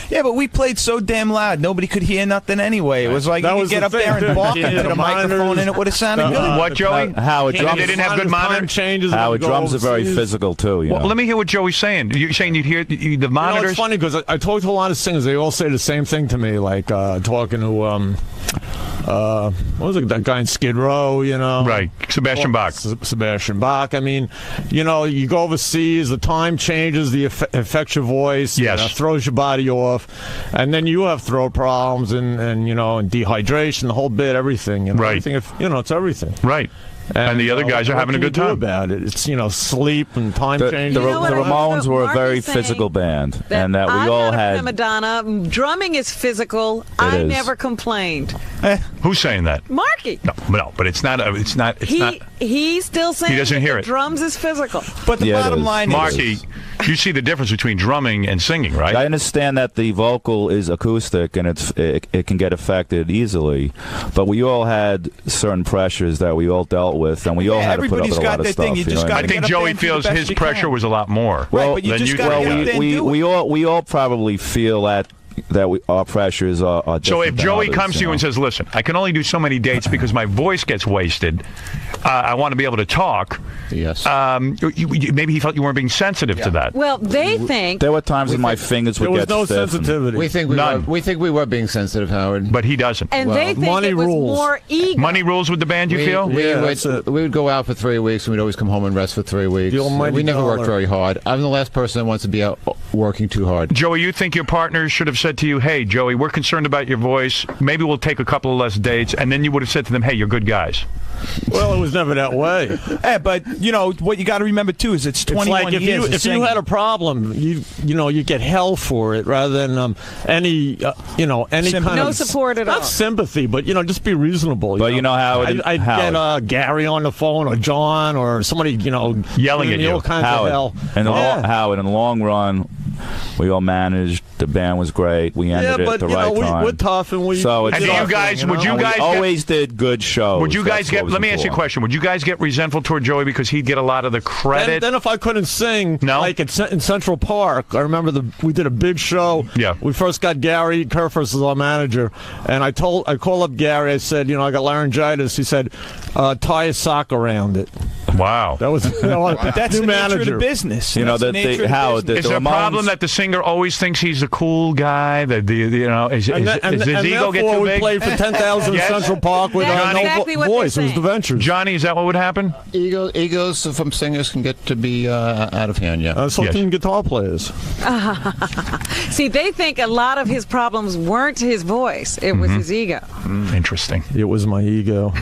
Yeah, but we played so damn loud, nobody could hear nothing anyway. It was like That you was could get the up there thing. and bark Yeah, into the the microphone monitors, and it would have sounded good. What, Joey? Howard, And they didn't have good monitors? Changes Howard, drums are very physical, too. Well, let me hear what Joey's saying. You're saying you'd hear the monitors? It's funny because I talk to a lot of singers. They all say the same thing to me. Like talking to what was it, that guy in Skid Row? Right, Sebastian Bach. Sebastian Bach. I mean, you go overseas, the time changes, the affects your voice. Yes. Throws your body off, and then you have throat problems and dehydration, the whole bit, everything. Right. Everything, it's everything. Right. And the other guys are having a good time about it. It's sleep and time The changes. Ramones were a Mark very is saying physical band, That and that we I'm all not a had. prima donna. Drumming is physical. I is. never complained. Who's saying that? Marky. No, but it's not. It's not. He's still saying He doesn't that hear the it. drums is physical. But the Yeah, it bottom is. line Marky, is, you see the difference between drumming and singing, right? I understand that the vocal is acoustic and it can get affected easily, but we all had certain pressures that we all dealt with, and we all had to put up with a lot of stuff. You just I gotta think get up there Joey and do the feels best his you pressure can. was a lot more. Right, but you than just you gotta think. get up there and do it. we all probably feel that our pressures are different. So if than Joey others, comes to you and says, "Listen, I can only do so many dates because my voice gets wasted. I want to be able to talk." Yes. Maybe he felt you weren't being sensitive to that. Well, they think there were times when my fingers would get stiff. sensitivity. We think we were being sensitive, Howard. But he doesn't. And they think money it was rules. more ego. Money rules with the band, you feel? Yeah, that's it. We would go out for 3 weeks, and we'd always come home and rest for 3 weeks. The almighty We never worked dollar. very hard. I'm the last person that wants to be out working too hard. Joey, you think your partners should have said to you, "Hey, Joey, we're concerned about your voice. Maybe we'll take a couple of less dates," and then you would have said to them, "Hey, you're good guys." Well, it was never that way. Yeah, but what you got to remember too is it's 21 it's like years. if you had a problem, you get hell for it rather than any kind No of support at all. Not sympathy, but just be reasonable. But you know how I'd get Gary on the phone or John or somebody Yelling at giving me you. all kinds Howard, of hell. Howard, in the long run, we all managed The band was great. We ended it at the right time. We're tough, and we. So it's And do you tough, guys? Would you and guys we always did good shows? Would you guys That's get? what was Let me ask you a important. question. Would you guys get resentful toward Joey because he'd get a lot of the credit? Then if I couldn't sing, like in Central Park, I remember we did a big show. Yeah. We first got Gary Kerfers as our manager, and I called up Gary. I said, I got laryngitis. He said, tie a sock around it. Wow. That was that's new the nature manager. of the business. You know, That's the nature of the Howard, business. Is there a problem that the singer always thinks he's a cool guy? That does his ego get too we big? played for 10,000 in Yes. Central Park with That's no exactly what voice. It they're was the Ventures. Johnny, is that what would happen? Egos from singers can get to be out of hand, yeah. So can guitar players. See, they think a lot of his problems weren't his voice; it was his ego. Interesting. It was my ego.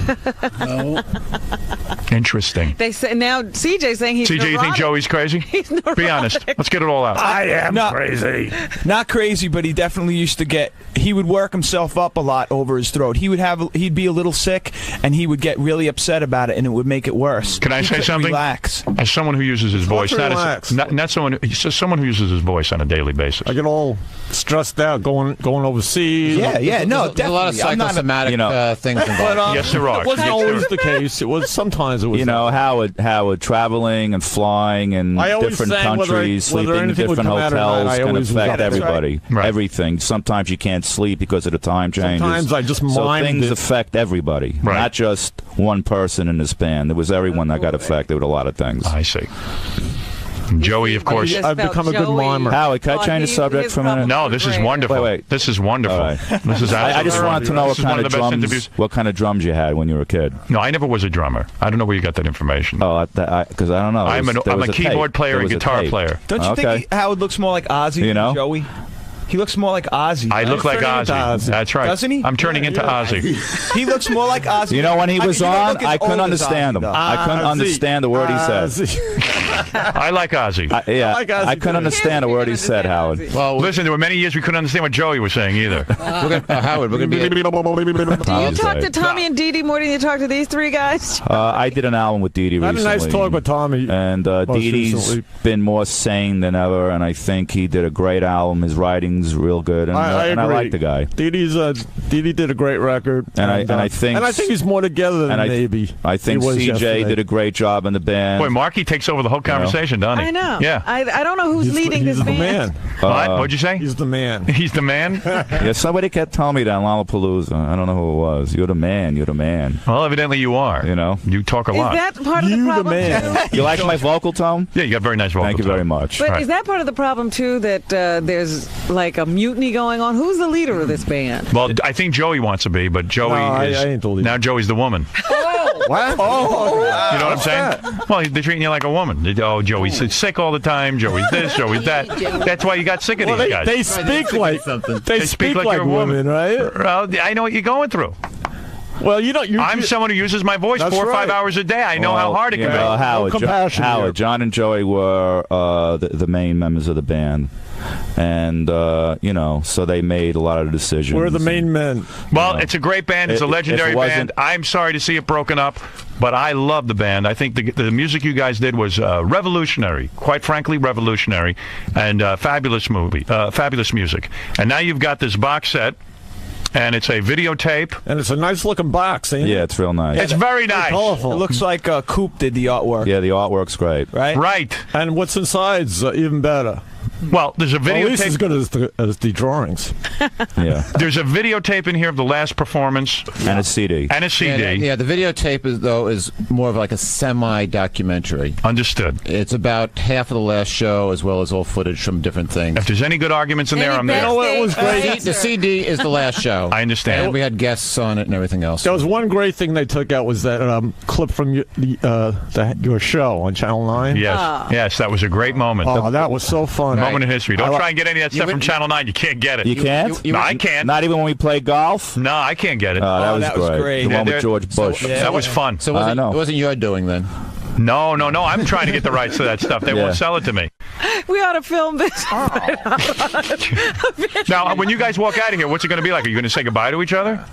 Interesting. They say now CJ saying he's CJ, you think neurotic. Joey's crazy? He's neurotic. Be honest. Let's get it all out. I am crazy. Not crazy, but he definitely used to get. He would work himself up a lot over his throat. He'd be a little sick, and he would get really upset about it, and it would make it worse. Can I He say couldn't something? Relax. As someone who uses his voice, relax. not someone. He's just someone who uses his voice on a daily basis. I get all stressed out going overseas. Yeah, no, There's a lot of definitely. I'm not a- psychosomatic things involved. But, Yes, there are. It wasn't always the case. It was sometimes it was. Howard traveling and flying in I always different sang whether countries, whether sleeping in anything would different come out or not, hotels I can always was affect up there. everybody. Right. Everything. Sometimes you can't sleep because of the time changes. Sometimes I just so mimed things it. affect everybody, Right. not just one person in this band. It was everyone that got affected with a lot of things. I see. And Joey, of course. just I've felt become a good Joey mimer. Howard, can I thought change the his subject for a minute? No, this is Great. wonderful. Wait. This is wonderful. All right. This is I just wanted to know this is one of the best interviews. what kind of drums you had when you were a kid. No, I never was a drummer. I don't know where you got that information. Oh, because I don't know. I'm There a was keyboard tape. player There and was a guitar tape. player. Don't you think Howard looks more like Ozzy You know? than Joey? He looks more like Ozzy. I look like turning into Ozzy. Ozzy. That's right. Doesn't he? I'm turning into Ozzy. He looks more like Ozzy. You know, when he was you don't on, look as I couldn't old as understand Ozzy, him. though. I couldn't understand the word he said. I like Ozzy. I couldn't understand a word he said, Howard. Well, listen, there were many years we couldn't understand what Joey was saying either. Howard, we're going to be. Do you talk to Tommy and Dee Dee more than you talk to these three guys? I did an album with Dee Dee I had a recently. nice talk with Tommy. And most Dee Dee's recently. been more sane than ever, and I think he did a great album. His writing's real good, and I I agree. like the guy. Dee Dee did a great record, And I think he's more together than maybe. I think he was CJ yesterday. did a great job in the band. Boy, Marky takes over the whole conversation, doesn't he? I know. Yeah. I don't know who's leading he's this the band. man. What? What'd you say? He's the man. He's the man? Yeah, somebody kept telling me that on Lollapalooza. I don't know who it was. You're the man. You're the man. Well, evidently you are. You know. You talk a Is lot. that part of the problem too? You like my vocal tone? Yeah, you got very nice vocal Thank you tone. very much. But is that part of the problem too? That there's like a mutiny going on. Who's the leader of this band? Well, I think Joey wants to be, but Joey No, is I ain't the leader. now Joey's the woman. What? You know what I'm saying? Well, they're treating you like a woman. Oh, Joey's sick all the time. Joey's this, Joey's that. That's why you got sick of Well, these guys. they speak like they speak like you're a women, right? Well, I know what you're going through. Well, I'm someone who uses my voice That's 4 or 5 right. hours a day. I know how hard it can be. Howard, compassion here. Howard, John and Joey were the main members of the band. And, so they made a lot of decisions. We're the main men. Well, it's a great band. It's a If it legendary wasn't- band. I'm sorry to see it broken up, but I love the band. I think the music you guys did was revolutionary, quite frankly, revolutionary, and fabulous music. And now you've got this box set, and it's a videotape. And it's a nice looking box, ain't it? Yeah, it's real nice. It's very nice. Colorful. It looks like Coop did the artwork. Yeah, the artwork's great. Right? Right. And what's inside's even better. Well, there's a At least as videotape. good as the drawings. Yeah. There's a videotape in here of the last performance And a CD. and a CD. Yeah, the videotape is more of like a semi-documentary. Understood. It's about half of the last show as well as all footage from different things. If there's any good arguments in there, I'm there. You know what was great? The CD is the last show. I understand. And we had guests on it and everything else. There was one great thing they took out was that clip from your show on Channel 9. Yes, yes, that was a great moment. Oh, that was so fun. Moment in history. Don't I try and get any of that stuff from Channel 9. You can't get it. You can't? No, I can't. Not even when we play golf? No, I can't get it. That was great. The one with George Bush. That was fun. So it wasn't your doing then? No. I'm trying to get the rights to that stuff. They won't sell it to me. We ought to film this. Now, when you guys walk out of here, what's it going to be like? Are you going to say goodbye to each other?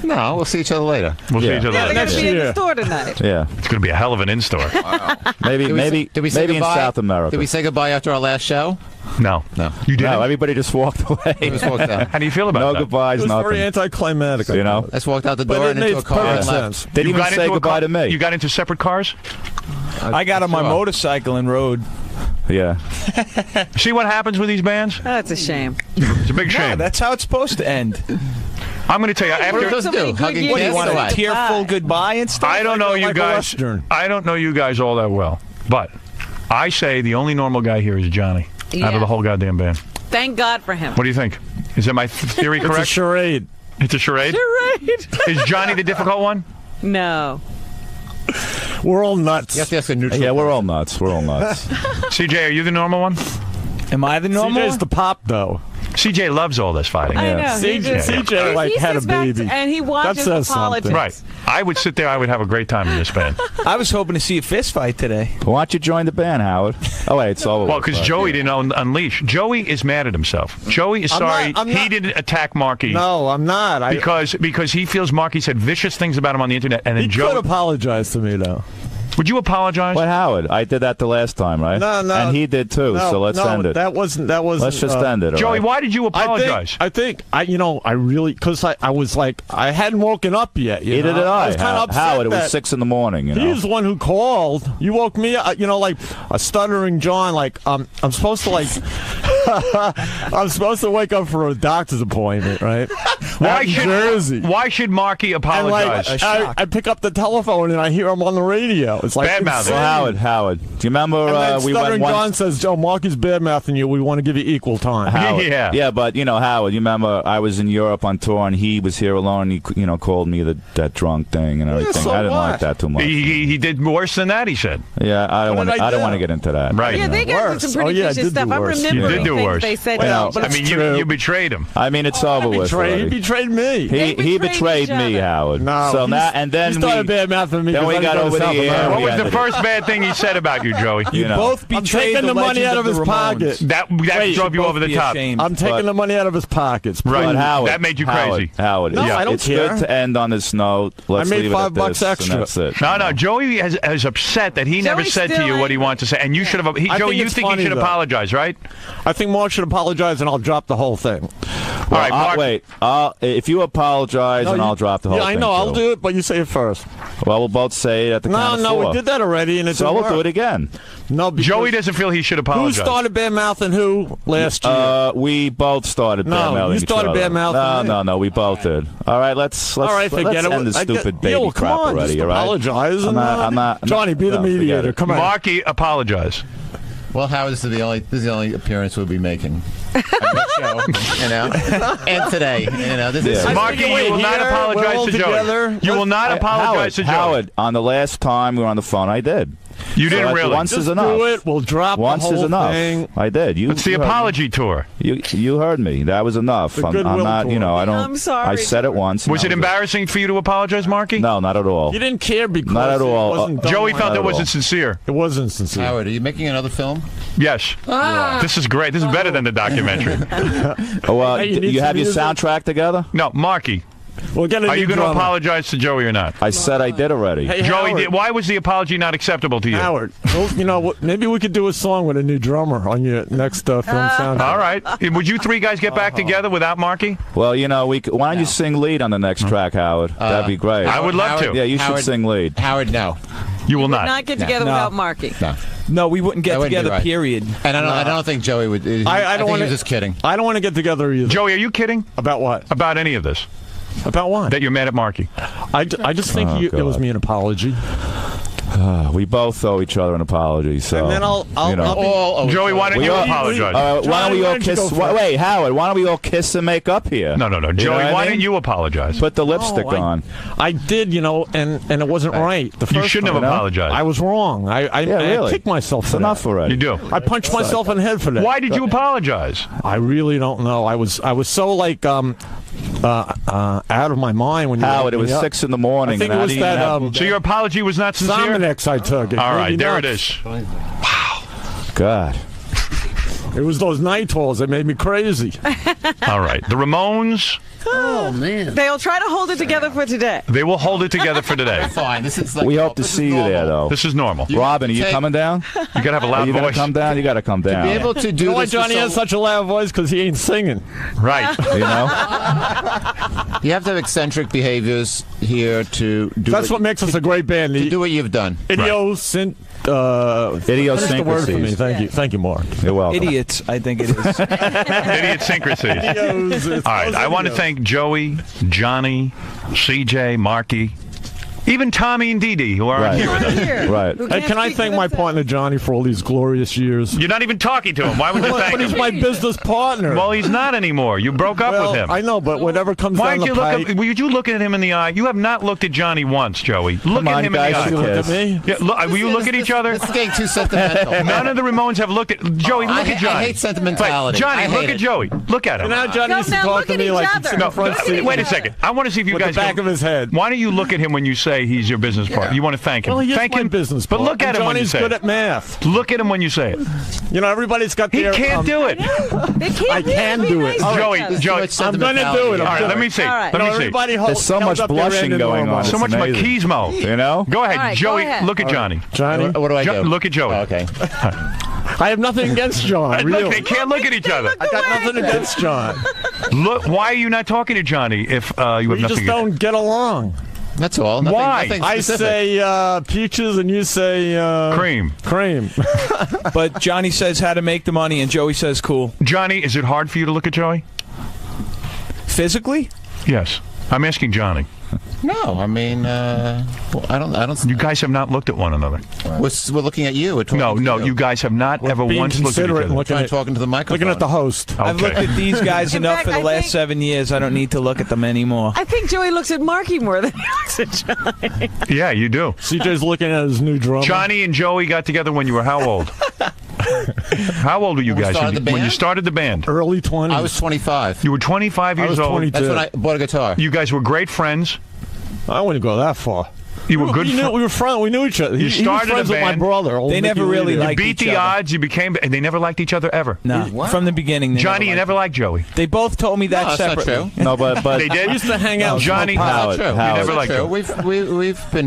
No, we'll see each other later. We'll see each other Yeah, later. they're going to be in the store tonight. Yeah. It's going to be a hell of an in-store. Maybe Did we say in goodbye? South America. Did we say goodbye after our last show? No. You didn't? No, everybody just walked away. We just walked out. How do you feel about No that? goodbyes, It was nothing. very anticlimactic. You know? Let's walked out the But door it and into makes a car and perfect left. sense. Didn't You even got say into a goodbye car- to me. You got into separate cars? I got on my Sure. motorcycle and rode. Yeah. See what happens with these bands? That's a shame. It's a big Yeah, shame. that's how it's supposed to end. I'm going to tell you, What are after... those So many do? good Hugging years. What do you kids want or a what? tearful goodbye and stuff? I don't know you like a guys. Western. I don't know you guys all that well, but I say the only normal guy here is Johnny out Yeah. of the whole goddamn band. Thank God for him. What do you think? Is that my theory It's a correct? charade. It's a charade. Right. Is Johnny the difficult one? No. We're all nuts. You have to ask a neutral. Yeah, we're all nuts. We're all nuts. CJ, are you the normal one? Am I the normal? CJ's the pop, though. CJ loves all this fighting. I know. he CJ, just- CJ like he had a sits back baby. and he watches That says the politics. something. Right. I would sit there. I would have a great time in this band. I was hoping to see a fist fight today. Why don't you join the band, Howard? Oh, wait, it's over. Well, with, because but- Joey didn't unleash. Joey is mad at himself. Joey is I'm sorry not- I'm he not- didn't attack Marky. No, I'm not. Because he feels Marky said vicious things about him on the internet, and then He Joe. could apologize to me, though. Would you apologize? What, Howard? I did that the last time, right? No. And he did too. No, So let's no, end it. That wasn't. Let's just end it. all Joey, right? why did you apologize? I think I really, because I was like, I hadn't woken up yet. Neither did I. I was kind of upset Howard, it was that 6 in the morning. You know? He was the one who called. You woke me up, like a stuttering John. Like I'm supposed to I'm supposed to wake up for a doctor's appointment, right? Out in Jersey. Why should Marky And apologize? I pick up the telephone and I hear him on the radio. It's like Bad mouth. insane. Howard, do you remember And then we went stuttering one? John says, "Joe, Marky's bad mouthing you. We want to give you equal time." Howard. Yeah. Yeah, but Howard, you remember I was in Europe on tour and he was here alone. And he called me that drunk thing and everything. so I didn't what? like that too much. He did worse than that. He said. Yeah, I don't What want. did I I don't do? want to get into that. Right. Yeah, they got into some pretty I vicious did stuff. do I'm worse. You remembering did do things worse. they said. Well, to I each mean, other. you betrayed him. I mean, it's over with. He already. betrayed me. They He betrayed betrayed each me, other. Howard. No, So he's- now and then he started bad mouthing me. then we because I got go to over the South air. America. What was ended the it. first bad thing he said about you, Joey? You both I'm betrayed taking the money legend out of his the Ramones. pocket. That Wait, drove you both over the be top. ashamed. I'm taking But- the money out of his pockets. Right. But Howard, That made you Howard, crazy. Howard, No, it's, I don't it's care. good to end on this note. Let's made leave it at $5 this, extra. And that's it. No, Joey is upset that he never Joey's said to still you what he angry. wanted to say, and you should have. I Joey, think you it's think he funny, should though. apologize, right? I think Mark should apologize, and I'll drop the whole thing. All right, Mark. Wait. If you apologize, and I'll drop the whole Yeah, thing. I know. I'll too. do it, but you say it first. Well, we'll both say it at the count of No, four. we did that already, and it So didn't we'll work. do it again. No, because Joey doesn't feel he should who apologize. started bad mouthing who last year? We both started No, bad-mouthing you each started other. bad-mouthing me. No, we both did. All right, let's All right, forget let's it. end this I get- stupid yeah, baby well, come crap on, already. just All right? apologize. I'm and, not. Johnny, be the no, forget mediator. it. Come on. Marky, apologize. Well, Howard, this is the only appearance we'll be making on this show, and today, this is Yeah. Marky, you will not We're apologize all to Joey. together. You will not apologize to Joey. Howard, on the last time we were on the phone, I did. You didn't So really. Once Just is enough. do it. We'll drop Once the whole is enough. thing. I did. It's the you heard me. apology tour. You heard me. That was enough. The I'm goodwill not. tour. I don't. I'm sorry. I said it once. and Was that it embarrassing for you to apologize, Marky? No, not at all. You didn't care because Not at all. it wasn't done Joey right. felt Not it at wasn't all. sincere. It wasn't sincere. Howard, are you making another film? Yes. This is great. This is better than the documentary. Oh, Hey, you need you some have your music? soundtrack together? No, Marky, We'll get a are new you going to drummer. apologize to Joey or not? I said I did already. Hey, Joey, Howard. why was the apology not acceptable to you? Howard, well, you know what? Maybe we could do a song with a new drummer on your next film soundtrack. All right. Would you three guys get back together without Marky? Well, why don't you sing lead on the next track, Howard? That'd be great. I would love to. Yeah, you Howard, should sing lead. Howard, no. You will Not not. get together No. without Marky. No, we wouldn't That get wouldn't be together. right. Period. And I don't think Joey would. I don't think want he was just kidding. I don't want to get together either. Joey, are you kidding About what? about any of this? About what? That you're mad at Marky? I just think Oh, it was God. me an apology. We both owe each other an apology. So, And then I'll be- Joey, why don't We you all- apologize? why don't Johnny, we why all don't you kiss? go first? Wait, Howard, why don't we all kiss and make up here? No. You know Joey, what I why mean? didn't you apologize? Put the lipstick No, on. I did, and it wasn't right. The You first shouldn't have time. apologized. I was wrong. I really? kicked myself It's for enough that. already. You do. I punched myself in the head for that. Why did you apologize? I really don't know. I was so like out of my mind when you Howard, it woke was me up. 6 in the morning. I think and it was didn't even that have- So your apology was not sincere? Sominex I took. It All made right, me there it nuts. is. God. It was those night calls that made me crazy. All right. The Ramones Oh, man. They'll try to hold it together for today. They will hold it together for today. Fine. This is like We hope to see you there, though. This is normal. Robin, are you coming down? You got to have a loud Are you gonna voice. come down? You got to come down. be able to do You know why this. Johnny has such a loud voice? Because he ain't singing. Right. You know? You have to have eccentric behaviors here to do. That's what makes us a great band. To do what you've done. Idiosyncracies. Thank you, Mark. You're welcome. Idiots, I think it is. Idiosyncrasies. All right. I want to thank Joey, Johnny, CJ, Marky, even Tommy and Dee Dee, who are here with us. Right. Hey, can I thank my partner Johnny for all these glorious years? You're not even talking to him. Why would you thank But him? he's my business partner. Well, he's not anymore. You broke up with him. I know, but whatever comes Why down don't you the look? pipe. Would you look at him in the eye? You have not looked at Johnny once, Joey. Look at him in the eye. Look at me. Yeah, will you look at each other? It's getting too sentimental. None of the Ramones have looked at Joey. Look at Johnny. I hate sentimentality. Right. Johnny, I look hate at it. Joey. Look at him. Now Johnny used to talk to me like he's in the front seat. Wait a second. I want to see if you With guys the back of his head. Why don't you look at him when you say he's your business partner? You want to thank him. Well, he is thank my him. business But partner. look at him when you Johnny's say good it. at math. Look at him when you say it. You know, everybody's got He their... can't do it. They can't I can be do nice it. to Joey, each other. Joey, I'm going to do it. All right, let me see. All right. Let me see. Everybody There's so much blushing going on. So It's much amazing. machismo. You know? Go ahead, All right, Joey. go ahead. Look at Johnny. Johnny, What do I do? Look at Joey. Oh, okay. I have nothing against John. Look, Really. they can't look at each other. I got nothing against John. Look, why are you not talking to Johnny if you have We nothing? just against- don't get along. That's all. Why? Nothing I specific. say peaches and you say... Cream. Cream. But Johnny says how to make the money, and Joey says cool. Johnny, is it hard for you to look at Joey? Physically? Yes. I'm asking Johnny. No, I mean, well, I don't. You guys have not looked at one another. We're looking at you. We're talking No, to no, you. you guys have not ever Being once looked at each considerate other. and looking at, talking to the microphone. looking at the host. I've looked Okay. at these guys In enough fact, for the I last think- 7 years. I don't need to look at them anymore. I think Joey looks at Marky more than he looks at Johnny. Yeah, you do. CJ's looking at his new drummer. Johnny and Joey got together when you were how old? How old were you When we guys started the when you band? started the band? Early 20s. I was 25. You were 25 I years was old. 22. That's when I bought a guitar. You guys were great friends. I wouldn't go that far. You were good. We were friends. We knew each other. You He was started friends a with my band. brother. old They Mickey never really Reedy. liked beat each the other. odds. You became, and they never liked each other ever. No, from the beginning. They Johnny, you liked never liked Joey. it. They both told me that No, that's not separately. true. No, but They did. We used to hang out. Johnny, smoke pot. Howard, True. Howard. You never never liked true.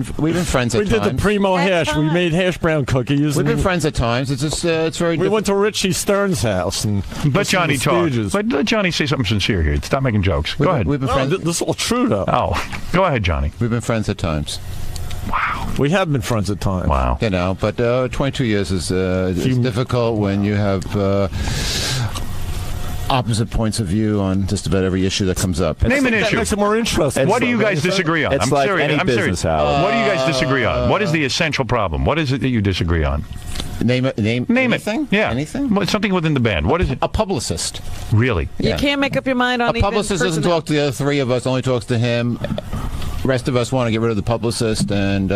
him. We've been friends at We did times. the primo That's hash. We fine. made hash brown cookies. We've been and friends at times. It's just it's very. We went to Richie Stern's house and But listened to Johnny the talk. Stooges. But let Johnny say something sincere here. Stop making jokes. Go ahead. We've been No, friends. this is all true though. Oh, go ahead, Johnny. We've been friends at times. We have been friends at times. Wow. You know, but 22 years is difficult when you have opposite points of view on just about every issue that comes up. Name an That issue. makes it more interesting. What do you guys disagree on? It's I'm like serious. any I'm business, serious. Howard. What do you guys disagree on? What is the essential problem? What is it that you disagree on? Name it. anything? Yeah. Anything? Well, something within the band. What is it? A publicist. Really? You can't make up your mind on A publicist doesn't talk to the other three of us, only talks to him. Rest of us want to get rid of the publicist, and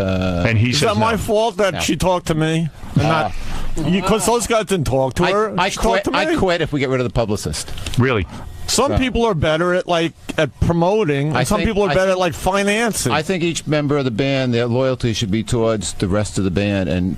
he Is says that my no. fault that No. she talked to me? And not because those guys didn't talk to her. I She talked quit. to me. I quit if we get rid of the publicist. Really? Some people are better at promoting, I and some think- people are I better think- at financing. I think each member of the band, their loyalty should be towards the rest of the band, and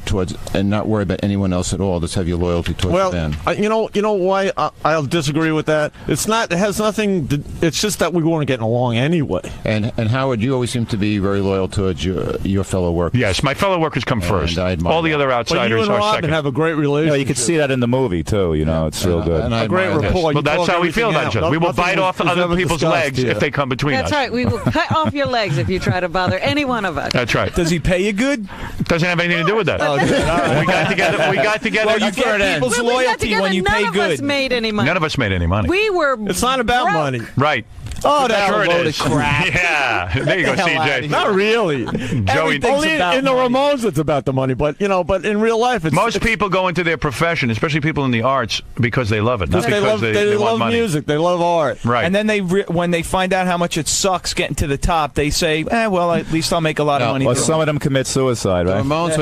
not worry about anyone else at all. Just have your loyalty towards well, the band. you know why I'll disagree with that. It's not. It has nothing. It's just that we weren't getting along anyway. And Howard, you always seem to be very loyal towards your fellow workers. Yes, my fellow workers come first. I admire All the that. other But you outsiders and are Robin second. have a great relationship. You know, you could see that in the movie too. You know, it's real good. And I a great admire that. rapport. Well, You that's talk how we feel everything about each out. other. We will Nothing bite off was other ever people's discussed legs here. if they come between That's us. right. We will cut off your legs if you try to bother any one of us. That's right. Does he pay you good? Doesn't have anything to do with that. Oh, good. All right. We got together. We got together. Well, you get people's When we got loyalty together, when you pay none of us good. made any money. None of us made any money. We were. It's not about broke. money. Right. Oh, that's Sure a it load is. of crap. Yeah. There you go, Get the hell outta CJ. here. Not really. Joey. Only about in the money. Ramones, it's about the money. But but in real life, it's Most people go into their profession, especially people in the arts, because they love it, not they because love they want love money. music. They love art. Right. And then when they find out how much it sucks getting to the top, they say, well, at least I'll make a lot of money. Well, doing some of them commit suicide, right? Ramones,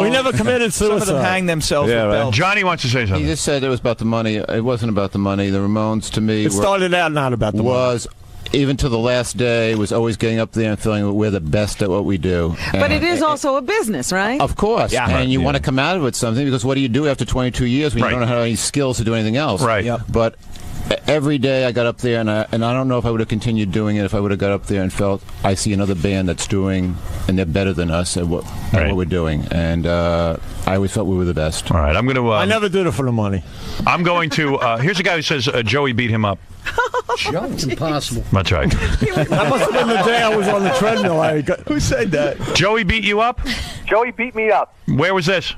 We never committed Some of them suicide. hang themselves Yeah, with right. belts. Johnny wants to say He something. just said it was about the money. It wasn't about the money. The Ramones, to me, It started out not about the money. was even to the last day was always getting up there and feeling we're the best at what we do. But And- it is also a business, right? Of course. Yeah. And you want to come out of it with something, because what do you do after 22 years when Right. you don't have any skills to do anything else? Right. Yep. But every day I got up there, and I don't know if I would have continued doing it if I would have got up there and felt I see another band that's doing, and they're better than us at what we're doing, and I always felt we were the best. All right, I'm going to. I never did it for the money. I'm going to. Here's a guy who says Joey beat him up. It's impossible. That's right. That must have been the day I was on the treadmill. Who said that? Joey beat you up? Joey beat me up. Where was this?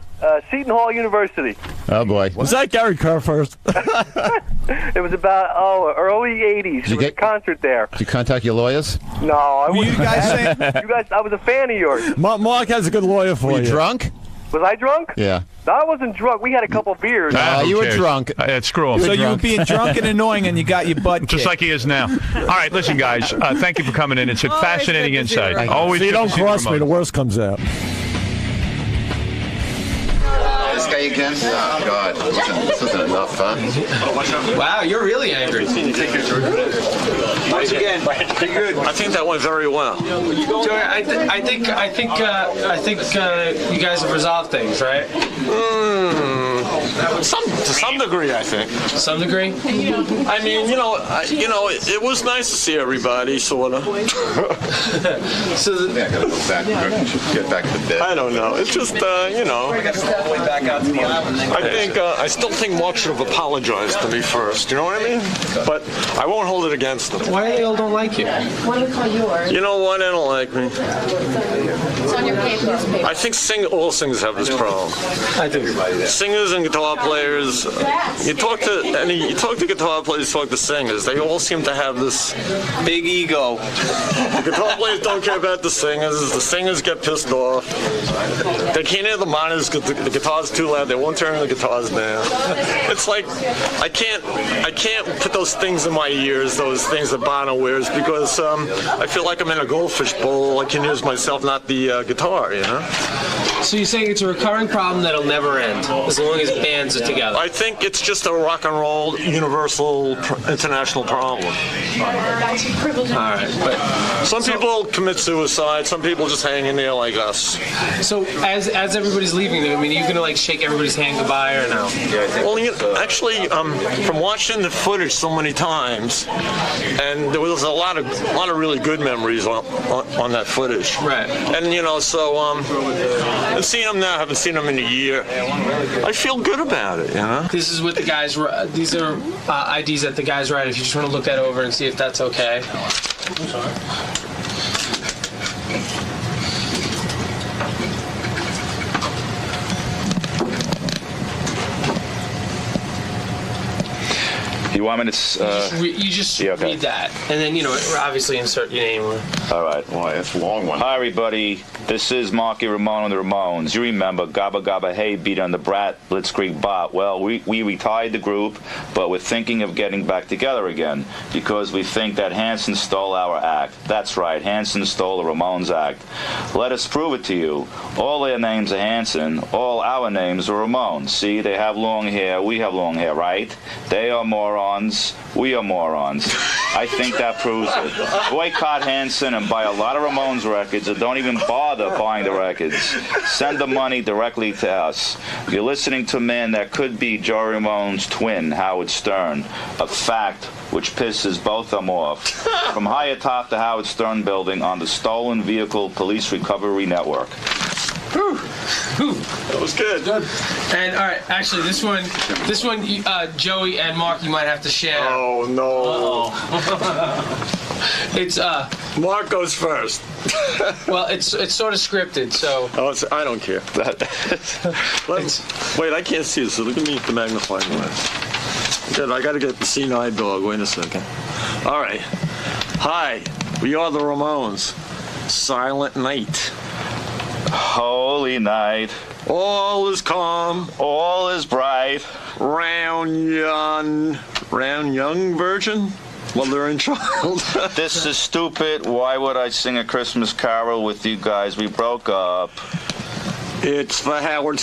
Seton Hall University. Oh, boy. Was that Gary Kerr first? It was about, early 80s. There was a concert there. Did you contact your lawyers? No, I Were wasn't. you guys saying? You guys, I was a fan of yours. Mark has a good lawyer for Were you. you drunk? Was I drunk? Yeah. No, I wasn't drunk. We had a couple beers. You were drunk. Screw him. So you were being drunk and annoying, and you got your butt Just kicked. like he is now. All right, listen, guys. Thank you for coming in. It's a fascinating insight. Always. See, good to don't see cross me. Ramon. The worst comes out. This guy again? Oh, God. This isn't enough, huh? Wow, you're really angry. Once again, pretty good. I think that went very well. Joey, I think you guys have resolved things, right? To some degree, I think. Some degree. I mean, it was nice to see everybody, sort of. Yeah, I gotta go back. Get back to bed. I don't know. It's just, I still think Mark should have apologized to me first. You know what I mean? But I won't hold it against him. Why they all don't like you? What do we call yours? You know what? They don't like me. It's on your newspaper. I think all singers have this problem. I think Singers and guitar players. You talk to guitar players, talk to singers. They all seem to have this big ego. The guitar players don't care about the singers. The singers get pissed off. They can't hear the monitors because the guitar's too loud. They won't turn the guitars down. It's like I can't put those things in my ears. Those things that Bono wears because I feel like I'm in a goldfish bowl. I can use myself, not the guitar. So you're saying it's a recurring problem that'll never end as long as bands are together? I think it's just a rock and roll universal international problem. All right, but some people commit suicide. Some people just hang in there like us. So as everybody's leaving, I mean, are you gonna shake everybody's hand goodbye or no? Well, actually, from watching the footage so many times, and there was a lot of really good memories on that footage. Right. And and seeing them now, haven't seen them in a year. I feel good about it. This is what the guys. These are IDs that the guys write. If you just want to look that over and see if that's okay. You want me to? You just read that, and then obviously insert your name. All right. Boy, it's a long one. Hi, everybody. This is Marky Ramone and the Ramones. You remember Gabba Gabba Hey beat on the Brat Blitzkrieg Bop. Well, we retired the group, but we're thinking of getting back together again because we think that Hanson stole our act. That's right, Hanson stole the Ramones act. Let us prove it to you. All their names are Hanson. All our names are Ramones. See, they have long hair. We have long hair, right? They are morons. We are morons. I think that proves it. Boycott Hanson and buy a lot of Ramones records, or don't even bother buying the records. Send the money directly to us. You're listening to a man that could be Joey Ramone's twin, Howard Stern. A fact which pisses both them off. From high atop the Howard Stern building on the Stolen Vehicle Police Recovery Network. That was good. And all right, actually, this one, Joey and Mark, you might have to share. Oh no! It's Mark goes first. Well, it's sort of scripted, so. I don't care. Wait, I can't see this. So look at me with the magnifying glass. Good. I got to get the C9 dog. Wait a second. All right. Hi, we are the Ramones. Silent Night. Holy night. All is calm. All is bright. Round young virgin. Mother and child. This is stupid. Why would I sing a Christmas carol with you guys? We broke up. It's for Howard